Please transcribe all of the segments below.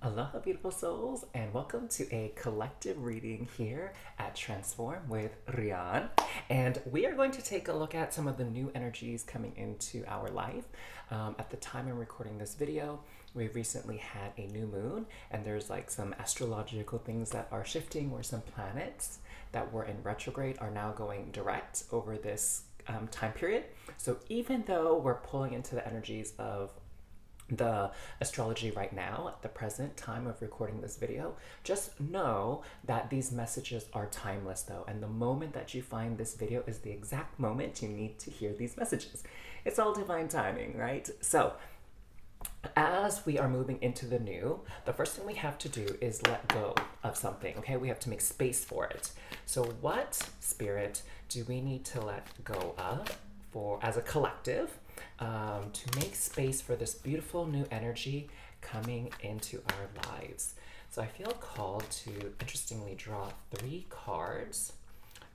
Aloha, beautiful souls, and welcome to a collective reading here at Transform with Rian. And we are going to take a look at some of the new energies coming into our life. At the time I'm recording this video, we recently had a new moon, and there's like some astrological things that are shifting, where some planets that were in retrograde are now going direct over this time period. So even though we're pulling into the energies of the astrology right now at the present time of recording this video, just know that these messages are timeless though, and the moment that you find this video is the exact moment you need to hear these messages. It's all divine timing, right? So as we are moving into the new, the first thing we have to do is let go of something, okay? We have to make space for it. So what spirit do we need to let go of for as a collective, to make space for this beautiful new energy coming into our lives? So I feel called to, interestingly, draw 3 cards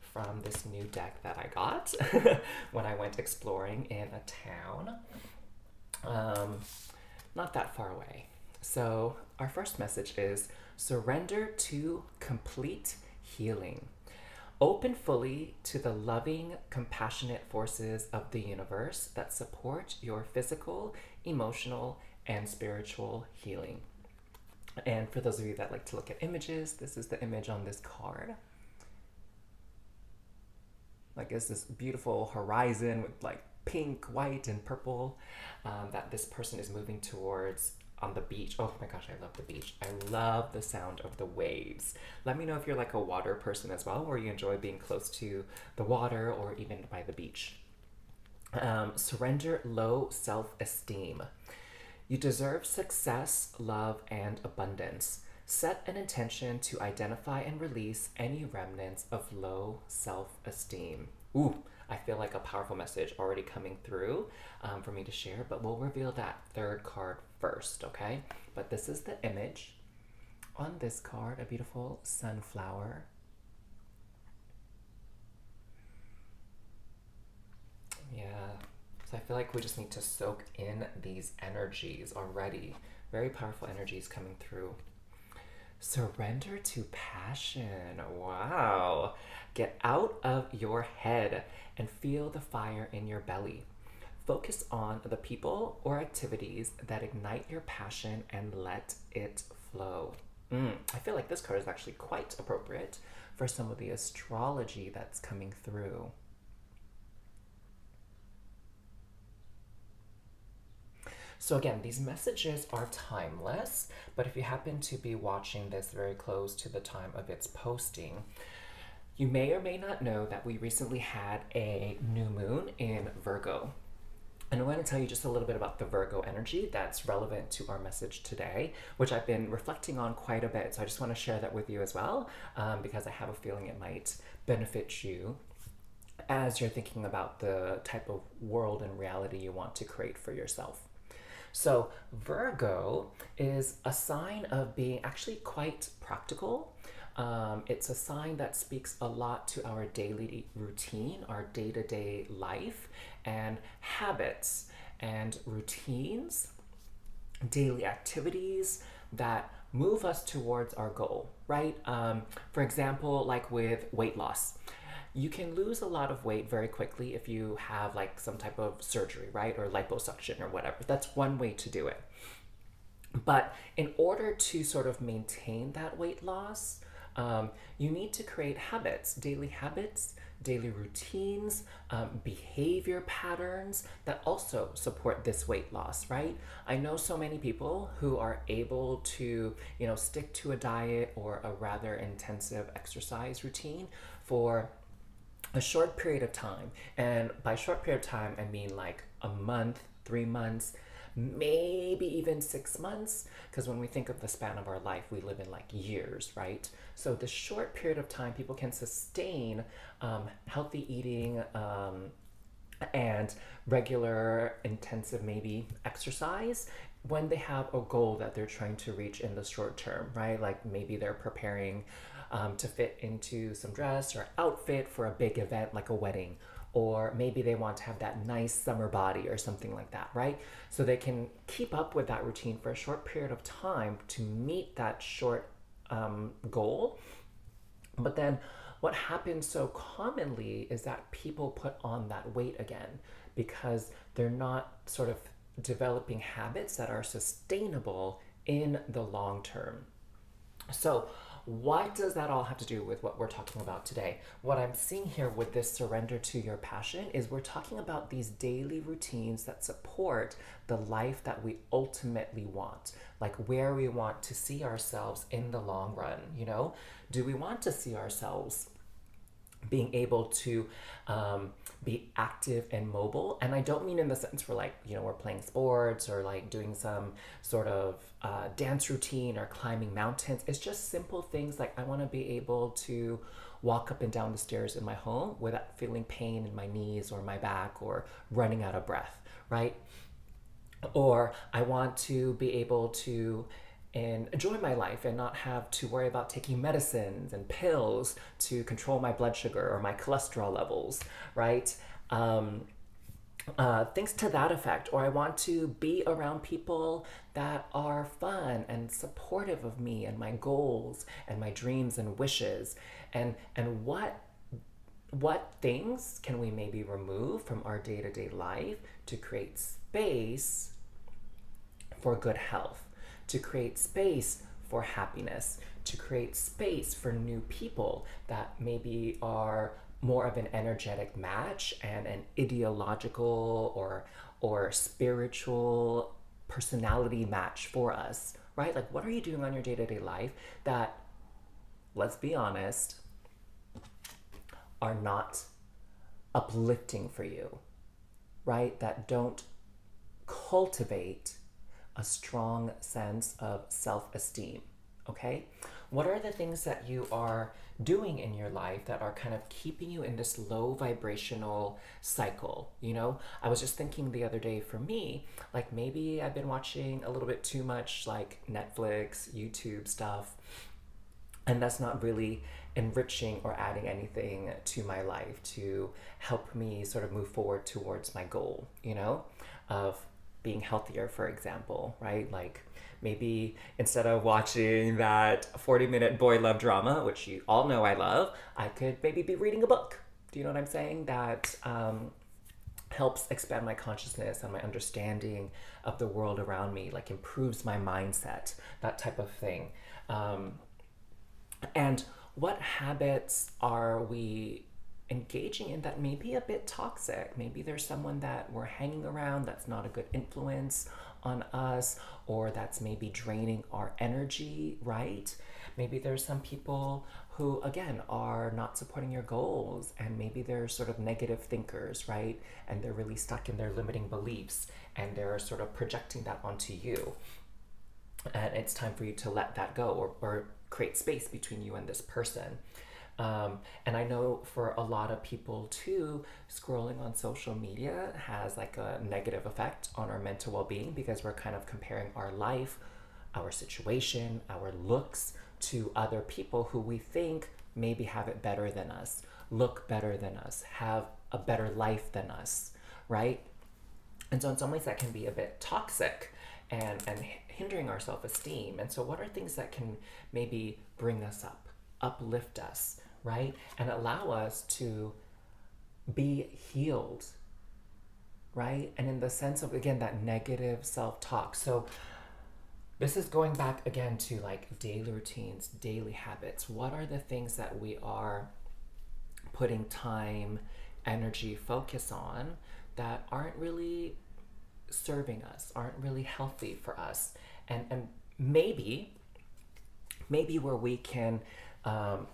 from this new deck that I got when I went exploring in a town not that far away. So our first message is surrender to complete healing. Open fully to the loving, compassionate forces of the universe that support your physical, emotional, and spiritual healing. And for those of you that like to look at images, this is the image on this card. Like, it's this beautiful horizon with like pink, white, and purple that this person is moving towards on the beach. Oh my gosh, I love the beach. I love the sound of the waves. Let me know if you're like a water person as well, or you enjoy being close to the water or even by the beach. Surrender low self-esteem. You deserve success, love, and abundance. Set an intention to identify and release any remnants of low self-esteem. Ooh, I feel like a powerful message already coming through for me to share, but we'll reveal that 3rd card first, okay? But this is the image on this card, a beautiful sunflower. Yeah, so I feel like we just need to soak in these energies already. Very powerful energies coming through. Surrender to passion. Wow. Get out of your head and feel the fire in your belly. Focus on the people or activities that ignite your passion and let it flow. I feel like this card is actually quite appropriate for some of the astrology that's coming through. So again, these messages are timeless, but if you happen to be watching this very close to the time of its posting, you may or may not know that we recently had a new moon in Virgo. And I want to tell you just a little bit about the Virgo energy that's relevant to our message today, which I've been reflecting on quite a bit. So I just want to share that with you as well, because I have a feeling it might benefit you as you're thinking about the type of world and reality you want to create for yourself. So Virgo is a sign of being actually quite practical. It's a sign that speaks a lot to our daily routine, our day-to-day life, and habits and routines, daily activities that move us towards our goal, right? For example, like with weight loss. You can lose a lot of weight very quickly if you have like some type of surgery, right? Or liposuction or whatever. That's one way to do it. But in order to sort of maintain that weight loss, you need to create habits, daily routines, behavior patterns that also support this weight loss, right? I know so many people who are able to, stick to a diet or a rather intensive exercise routine for a short period of time. And by short period of time, I mean like a month, 3 months, maybe even 6 months, because when we think of the span of our life, we live in like years, right? So this short period of time, people can sustain healthy eating and regular, intensive, maybe exercise when they have a goal that they're trying to reach in the short term, right? Like maybe they're preparing to fit into some dress or outfit for a big event like a wedding, or maybe they want to have that nice summer body or something like that, right? So they can keep up with that routine for a short period of time to meet that short goal. But then what happens so commonly is that people put on that weight again because they're not sort of developing habits that are sustainable in the long term. So, what does that all have to do with what we're talking about today? What I'm seeing here with this surrender to your passion is we're talking about these daily routines that support the life that we ultimately want, like where we want to see ourselves in the long run. Do we want to see ourselves being able to be active and mobile? And I don't mean in the sense where, like, we're playing sports or like doing some sort of dance routine or climbing mountains. It's just simple things like I want to be able to walk up and down the stairs in my home without feeling pain in my knees or my back or running out of breath, right? Or I want to be able to enjoy my life and not have to worry about taking medicines and pills to control my blood sugar or my cholesterol levels, right? Things to that effect. Or I want to be around people that are fun and supportive of me and my goals and my dreams and wishes. And what things can we maybe remove from our day-to-day life to create space for good health, to create space for happiness, to create space for new people that maybe are more of an energetic match and an ideological or spiritual personality match for us, right? Like, what are you doing on your day-to-day life that, let's be honest, are not uplifting for you, right? That don't cultivate a strong sense of self-esteem, okay? What are the things that you are doing in your life that are kind of keeping you in this low vibrational cycle? I was just thinking the other day, for me, like maybe I've been watching a little bit too much like Netflix, YouTube stuff, and that's not really enriching or adding anything to my life to help me sort of move forward towards my goal, of being healthier, for example, right? Like maybe instead of watching that 40-minute boy love drama, which you all know I love, I could maybe be reading a book. Do you know what I'm saying? That helps expand my consciousness and my understanding of the world around me, like improves my mindset, that type of thing. And what habits are we engaging in that may be a bit toxic? Maybe there's someone that we're hanging around that's not a good influence on us, or that's maybe draining our energy, right? Maybe there's some people who, again, are not supporting your goals, and maybe they're sort of negative thinkers, right? And they're really stuck in their limiting beliefs, and they're sort of projecting that onto you. And it's time for you to let that go, or create space between you and this person. And I know for a lot of people too, scrolling on social media has like a negative effect on our mental well-being, because we're kind of comparing our life, our situation, our looks to other people who we think maybe have it better than us, look better than us, have a better life than us, right? And so in some ways that can be a bit toxic and hindering our self-esteem. And so what are things that can maybe bring us up, uplift us, right? And allow us to be healed, right? And in the sense of, again, that negative self-talk. So this is going back again to like daily routines, daily habits. What are the things that we are putting time, energy, focus on that aren't really serving us, aren't really healthy for us? And maybe where we can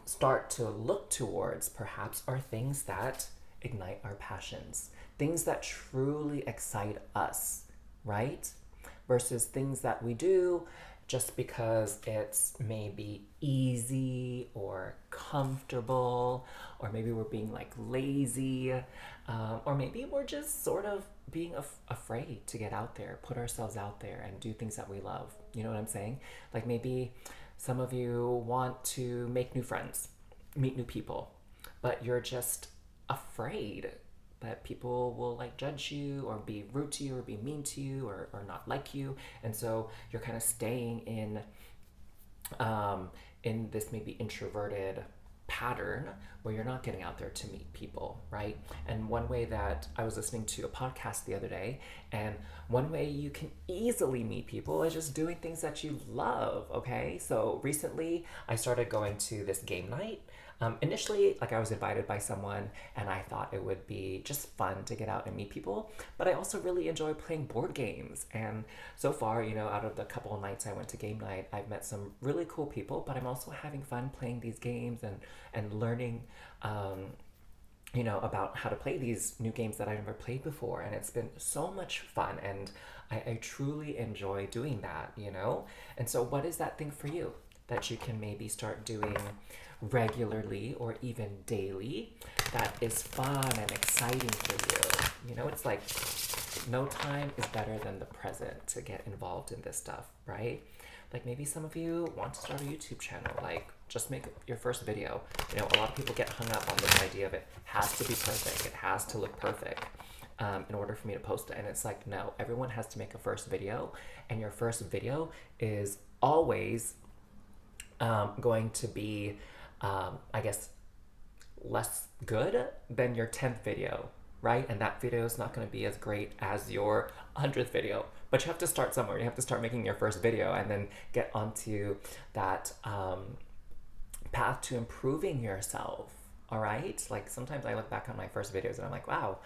start to look towards perhaps are things that ignite our passions, things that truly excite us, right? Versus things that we do just because it's maybe easy or comfortable, or maybe we're being like lazy, or maybe we're just sort of being afraid to get out there, put ourselves out there and do things that we love. You know what I'm saying? Like maybe some of you want to make new friends, meet new people, but you're just afraid that people will like judge you or be rude to you or be mean to you or not like you. And so you're kind of staying in this maybe introverted pattern where you're not getting out there to meet people, right? And one way that I was listening to a podcast the other day, and one way you can easily meet people is just doing things that you love, okay? So recently I started going to this game night. Initially, like I was invited by someone and I thought it would be just fun to get out and meet people, but I also really enjoy playing board games. And so far, you know, out of the couple of nights I went to game night, I've met some really cool people, but I'm also having fun playing these games and learning, you know, about how to play these new games that I've never played before. And it's been so much fun. And I truly enjoy doing that, you know? And so what is that thing for you that you can maybe start doing regularly or even daily that is fun and exciting for you? You know, it's like no time is better than the present to get involved in this stuff, right? Like maybe some of you want to start a YouTube channel, like just make your first video. You know, a lot of people get hung up on this idea of it has to be perfect, it has to look perfect in order for me to post it. And it's like, no, everyone has to make a first video, and your first video is always going to be, I guess, less good than your 10th video, right? And that video is not going to be as great as your 100th video. But you have to start somewhere. You have to start making your first video and then get onto that path to improving yourself. All right? Like sometimes I look back on my first videos and I'm like, wow,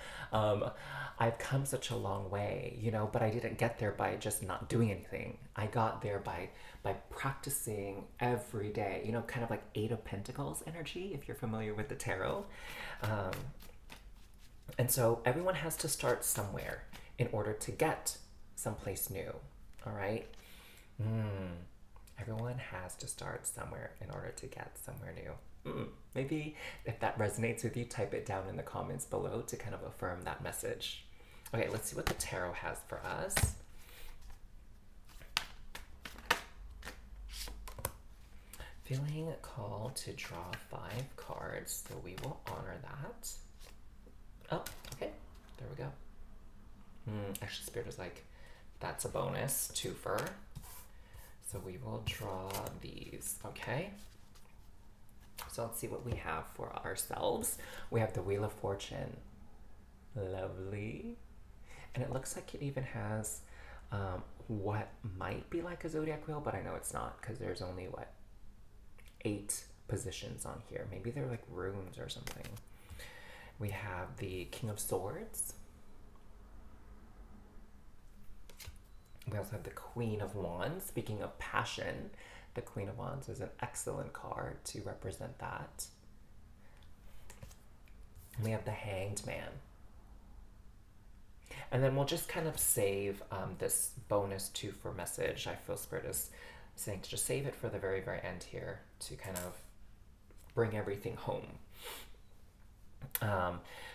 I've come such a long way, you know, but I didn't get there by just not doing anything. I got there by practicing every day, you know, kind of like Eight of Pentacles energy, if you're familiar with the tarot. And so everyone has to start somewhere in order to get someplace new, all right? Everyone has to start somewhere in order to get somewhere new. Maybe if that resonates with you, type it down in the comments below to kind of affirm that message. Okay, let's see what the tarot has for us. Feeling called to draw 5 cards, so we will honor that. Oh, okay, there we go. Actually, Spirit is like, that's a bonus, 2fer. So we will draw these, okay? So let's see what we have for ourselves. We have the Wheel of Fortune. Lovely. And it looks like it even has what might be like a zodiac wheel, but I know it's not because there's only, 8 positions on here. Maybe they're like runes or something. We have the King of Swords. We also have the Queen of Wands. Speaking of passion, the Queen of Wands is an excellent card to represent that. We have the Hanged Man. And then we'll just kind of save this bonus 2fer message. I feel Spirit is saying to just save it for the very, very end here to kind of bring everything home.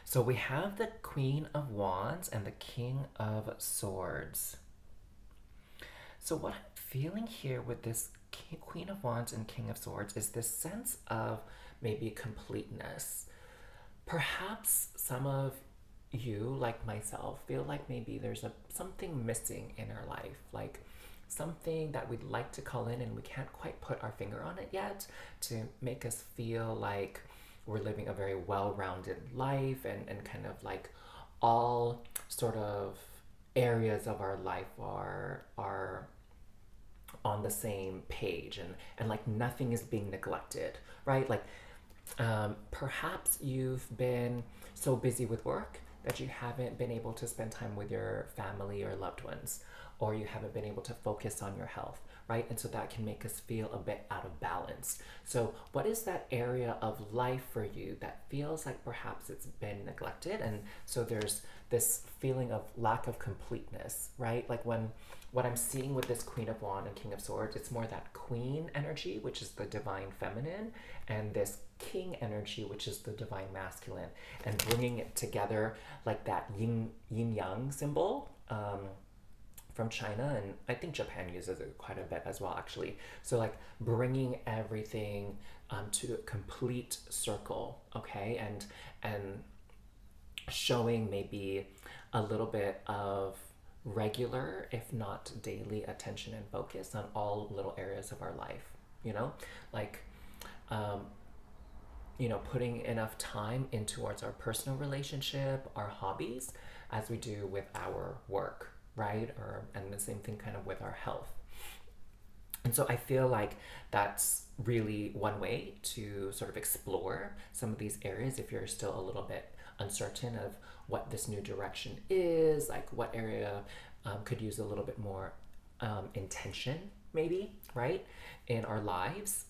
So we have the Queen of Wands and the King of Swords. So what I'm feeling here with this Queen of Wands and King of Swords is this sense of maybe completeness. Perhaps some of you, like myself, feel like maybe there's something missing in our life, like something that we'd like to call in and we can't quite put our finger on it yet to make us feel like we're living a very well-rounded life and kind of like all sort of areas of our life are on the same page and like nothing is being neglected, right? Like perhaps you've been so busy with work that you haven't been able to spend time with your family or loved ones, or you haven't been able to focus on your health, right? And so that can make us feel a bit out of balance. So what is that area of life for you that feels like perhaps it's been neglected? And so there's this feeling of lack of completeness, right? Like when what I'm seeing with this Queen of Wands and King of Swords, it's more that Queen energy, which is the divine feminine, and this King energy, which is the divine masculine, and bringing it together like that yin-yang symbol from China, and I think Japan uses it quite a bit as well, actually. So like bringing everything to a complete circle, okay? And showing maybe a little bit of regular, if not daily, attention and focus on all little areas of our life, you know? Like, um, putting enough time in towards our personal relationship, our hobbies, as we do with our work, right? And the same thing kind of with our health. And so I feel like that's really one way to sort of explore some of these areas if you're still a little bit uncertain of what this new direction is, like what area could use a little bit more intention, maybe, right, in our lives.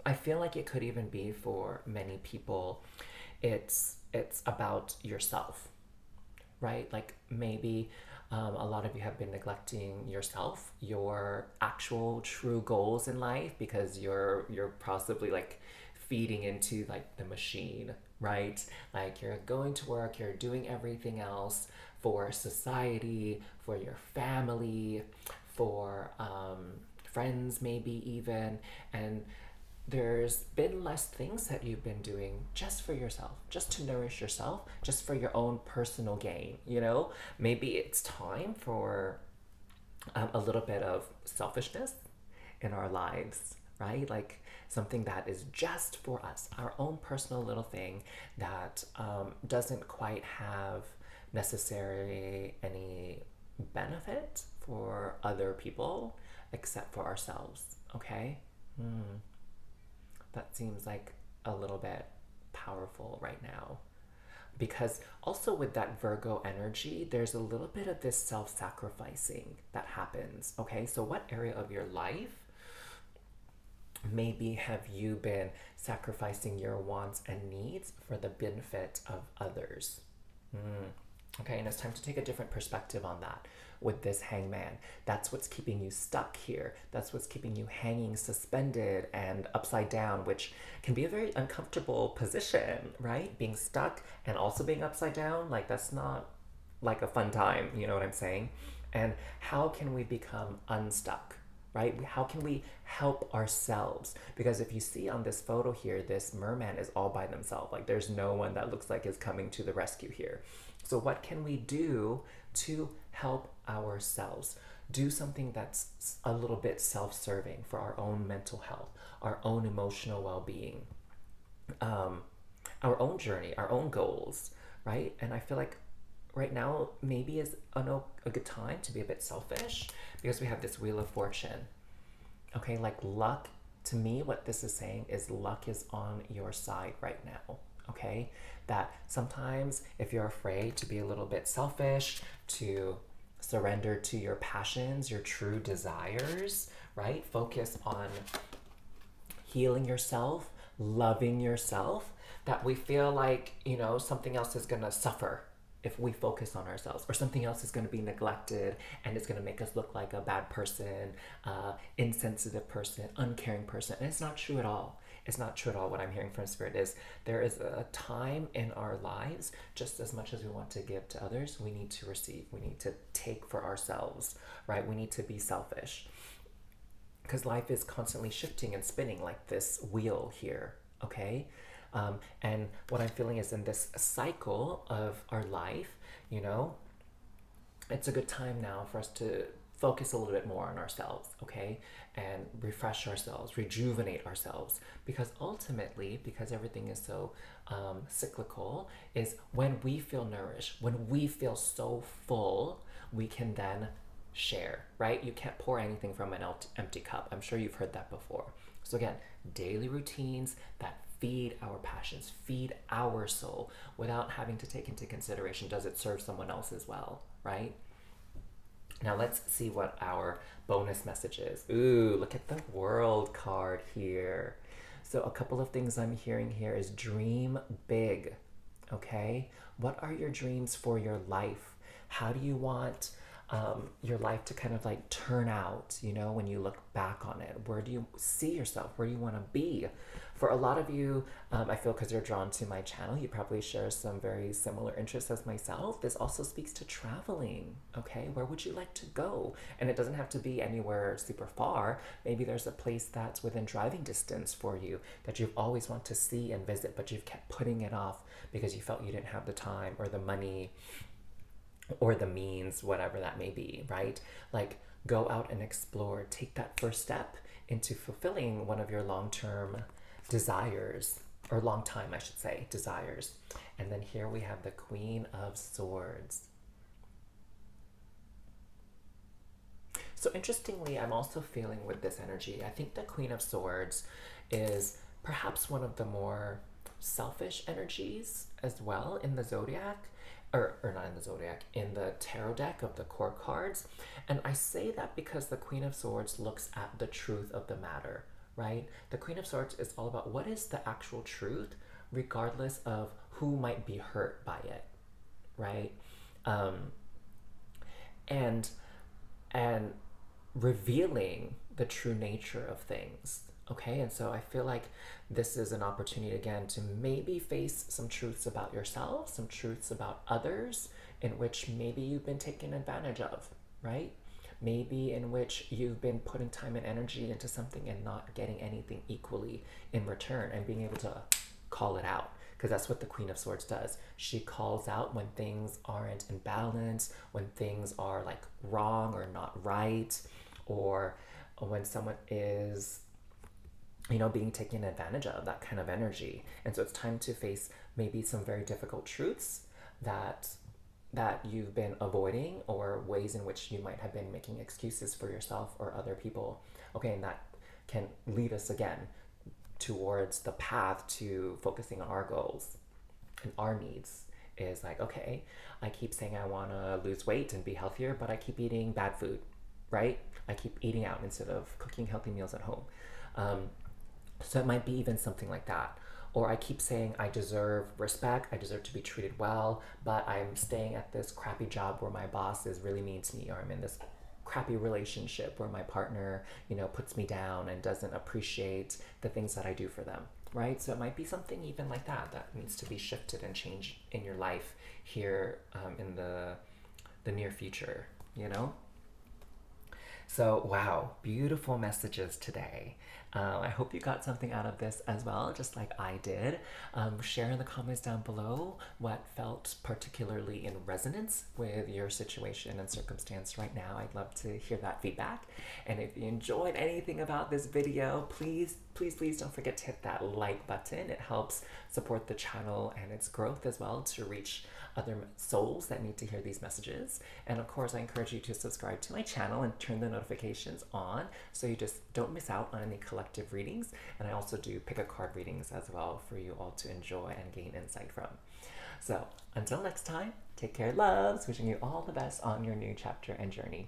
I feel like it could even be for many people, it's about yourself, right? Like maybe a lot of you have been neglecting yourself, your actual true goals in life, because you're possibly like feeding into like the machine, right? Like you're going to work, you're doing everything else for society, for your family, for friends, maybe even, and there's been less things that you've been doing just for yourself, just to nourish yourself, just for your own personal gain. Maybe it's time for a little bit of selfishness in our lives, right? Like something that is just for us, our own personal little thing that doesn't quite have necessarily any benefit for other people except for ourselves, okay? That seems like a little bit powerful right now. Because also with that Virgo energy, there's a little bit of this self sacrificing that happens. Okay, so what area of your life maybe have you been sacrificing your wants and needs for the benefit of others? Okay, and it's time to take a different perspective on that with this hangman. That's what's keeping you stuck here. That's what's keeping you hanging suspended and upside down, which can be a very uncomfortable position, right? Being stuck and also being upside down, like that's not like a fun time, you know what I'm saying? And how can we become unstuck? Right? How can we help ourselves? Because if you see on this photo here, this merman is all by themselves. Like there's no one that looks like is coming to the rescue here. So what can we do to help ourselves? Do something that's a little bit self-serving for our own mental health, our own emotional well-being, our own journey, our own goals, right? And I feel like right now maybe is a good time to be a bit selfish because we have this Wheel of Fortune. Okay, like luck, to me, what this is saying is luck is on your side right now. Okay, that sometimes if you're afraid to be a little bit selfish, to surrender to your passions, your true desires, right? Focus on healing yourself, loving yourself, that we feel like, something else is going to suffer if we focus on ourselves, or something else is going to be neglected and it's going to make us look like a bad person, insensitive person, uncaring person. And it's not true at all. It's not true at all. What I'm hearing from Spirit is there is a time in our lives, just as much as we want to give to others, we need to receive. We need to take for ourselves, right? We need to be selfish. Because life is constantly shifting and spinning like this wheel here, okay? And what I'm feeling is in this cycle of our life, it's a good time now for us to focus a little bit more on ourselves, okay? And refresh ourselves, rejuvenate ourselves. Because ultimately, because everything is so cyclical, is when we feel nourished, when we feel so full, we can then share, right? You can't pour anything from an empty cup. I'm sure you've heard that before. So again, daily routines that feed our passions, feed our soul, without having to take into consideration, does it serve someone else as well, right? Now let's see what our bonus message is. Ooh, look at the World card here. So a couple of things I'm hearing here is dream big, okay? What are your dreams for your life? How do you want your life to kind of like turn out, you know, when you look back on it. Where do you see yourself? Where do you want to be? For a lot of you, I feel because you're drawn to my channel, you probably share some very similar interests as myself. This also speaks to traveling, okay? Where would you like to go? And it doesn't have to be anywhere super far. Maybe there's a place that's within driving distance for you that you've always wanted to see and visit, but you've kept putting it off because you felt you didn't have the time or the money or the means, whatever that may be, right? Like, go out and explore. Take that first step into fulfilling one of your long-term desires, or long time, I should say, desires. And then here we have the Queen of Swords. So interestingly, I'm also feeling with this energy, I think the Queen of Swords is perhaps one of the more selfish energies as well in the zodiac, or not in the zodiac, in the tarot deck of the core cards. And I say that because the Queen of Swords looks at the truth of the matter, right? The Queen of Swords is all about what is the actual truth, regardless of who might be hurt by it, right? And and revealing the true nature of things. Okay, and so I feel like this is an opportunity again to maybe face some truths about yourself, some truths about others, in which maybe you've been taken advantage of, right? Maybe in which you've been putting time and energy into something and not getting anything equally in return, and being able to call it out. Because that's what the Queen of Swords does. She calls out when things aren't in balance, when things are like wrong or not right, or when someone is, you know, being taken advantage of, that kind of energy. And so it's time to face maybe some very difficult truths that you've been avoiding, or ways in which you might have been making excuses for yourself or other people. Okay, and that can lead us again towards the path to focusing on our goals and our needs. Is like, okay, I keep saying I want to lose weight and be healthier, but I keep eating bad food, right? I keep eating out instead of cooking healthy meals at home. So it might be even something like that. Or I keep saying I deserve respect, I deserve to be treated well, but I'm staying at this crappy job where my boss is really mean to me, or I'm in this crappy relationship where my partner, you know, puts me down and doesn't appreciate the things that I do for them, right? So it might be something even like that that needs to be shifted and changed in your life here, in the near future, you know? So, wow, beautiful messages today. I hope you got something out of this as well, just like I did. Share in the comments down below what felt particularly in resonance with your situation and circumstance right now. I'd love to hear that feedback. And if you enjoyed anything about this video, please, please, please don't forget to hit that like button. It helps support the channel and its growth as well, to reach other souls that need to hear these messages. And of course, I encourage you to subscribe to my channel and turn the notifications on so you just don't miss out on any collective readings. And I also do pick a card readings as well for you all to enjoy and gain insight from. So until next time, take care, loves. Wishing you all the best on your new chapter and journey.